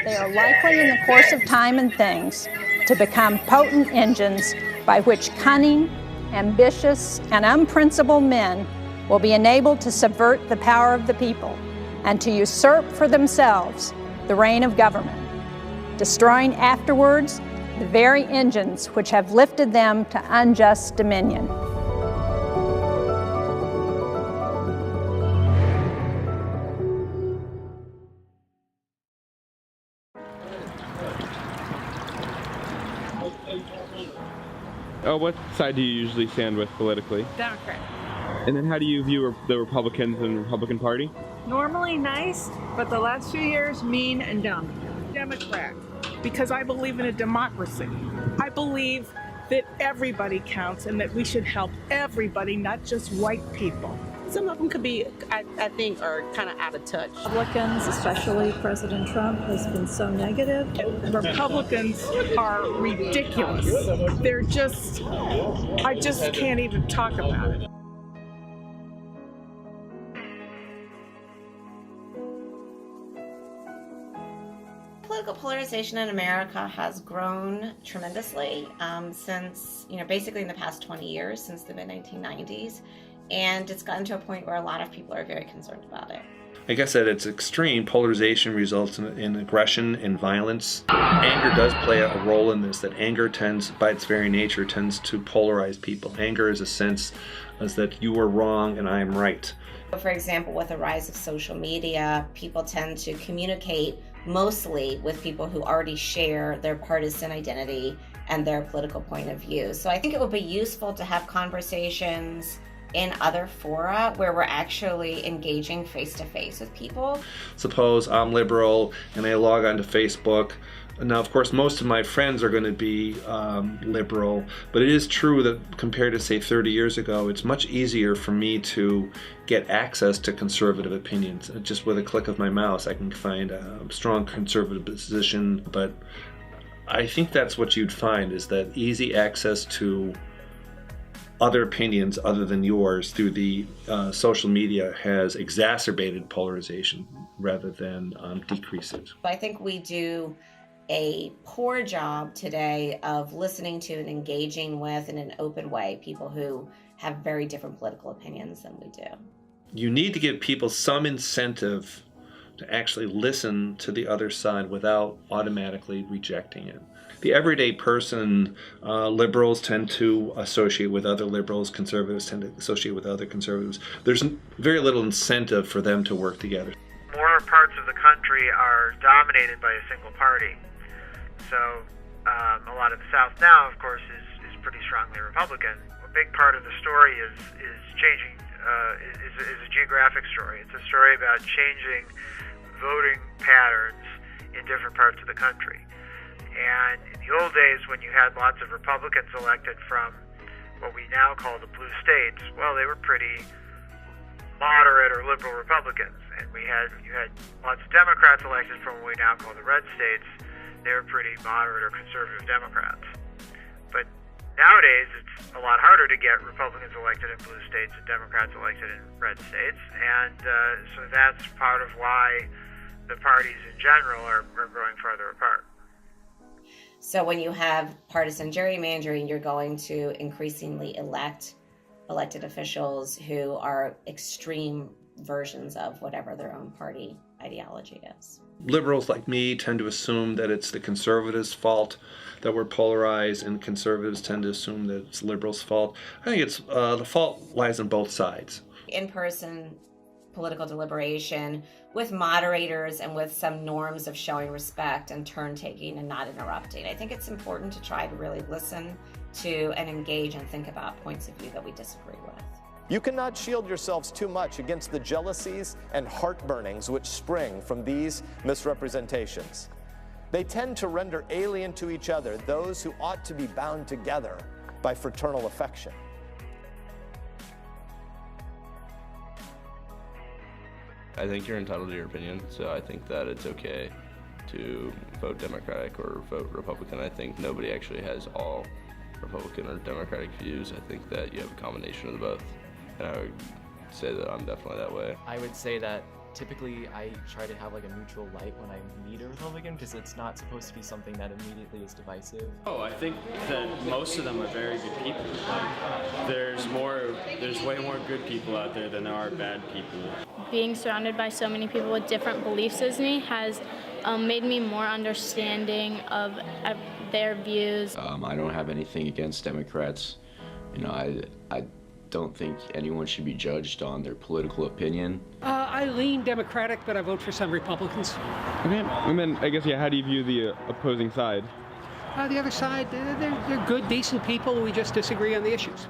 They are likely in the course of time and things to become potent engines by which cunning, ambitious, and unprincipled men will be enabled to subvert the power of the people and to usurp for themselves the reign of government, destroying afterwards the very engines which have lifted them to unjust dominion. What side do you usually stand with politically? Democrat. And then how do you view the Republicans and the Republican Party? Normally nice, but the last few years mean and dumb. Democrat, because I believe in a democracy. I believe that everybody counts and that we should help everybody, not just white people. Some of them could be, I think, are kind of out of touch. Republicans, especially President Trump, has been so negative. Republicans are ridiculous. They're just, I just can't even talk about it. Political polarization in America has grown tremendously since, basically in the past 20 years, since the mid-1990s. And it's gotten to a point where a lot of people are very concerned about it. I guess at its extreme, polarization results in aggression and violence. Anger does play a role in this, that anger tends, by its very nature, tends to polarize people. Anger is a sense as that you are wrong and I am right. For example, with the rise of social media, people tend to communicate mostly with people who already share their partisan identity and their political point of view. So I think it would be useful to have conversations in other fora where we're actually engaging face-to-face with people. Suppose I'm liberal and I log onto Facebook. Now, of course, most of my friends are going to be liberal, but it is true that compared to, say, 30 years ago, it's much easier for me to get access to conservative opinions. Just with a click of my mouse, I can find a strong conservative position, but I think that's what you'd find, is that easy access to other opinions other than yours through the social media has exacerbated polarization rather than decreased it. I think we do a poor job today of listening to and engaging with, in an open way, people who have very different political opinions than we do. You need to give people some incentive to actually listen to the other side without automatically rejecting it. The everyday person, liberals tend to associate with other liberals, conservatives tend to associate with other conservatives. There's very little incentive for them to work together. More parts of the country are dominated by a single party. So a lot of the South now, of course, is pretty strongly Republican. A big part of the story is changing, is a geographic story. It's a story about changing voting patterns in different parts of the country. And in the old days, when you had lots of Republicans elected from what we now call the blue states, well, they were pretty moderate or liberal Republicans. And you had lots of Democrats elected from what we now call the red states. They were pretty moderate or conservative Democrats. But nowadays, it's a lot harder to get Republicans elected in blue states and Democrats elected in red states. And so that's part of why the parties in general are growing farther apart. So when you have partisan gerrymandering, you're going to increasingly elected officials who are extreme versions of whatever their own party ideology is. Liberals like me tend to assume that it's the conservatives' fault that we're polarized, and conservatives tend to assume that it's liberals' fault. I think it's the fault lies on both sides. In-person political deliberation with moderators and with some norms of showing respect and turn-taking and not interrupting. I think it's important to try to really listen to and engage and think about points of view that we disagree with. You cannot shield yourselves too much against the jealousies and heartburnings which spring from these misrepresentations. They tend to render alien to each other those who ought to be bound together by fraternal affection. I think you're entitled to your opinion, so I think that it's okay to vote Democratic or vote Republican. I think nobody actually has all Republican or Democratic views. I think that you have a combination of the both. And I would say that I'm definitely that way. I would say that typically I try to have like a neutral light when I meet a Republican because it's not supposed to be something that immediately is divisive. Oh, I think that most of them are very good people. Like, there's way more good people out there than there are bad people. Being surrounded by so many people with different beliefs as me has made me more understanding of their views. I don't have anything against Democrats. You know, I don't think anyone should be judged on their political opinion. I lean Democratic, but I vote for some Republicans. Okay, and then I guess, yeah, how do you view the opposing side? The other side, they're good, decent people. We just disagree on the issues.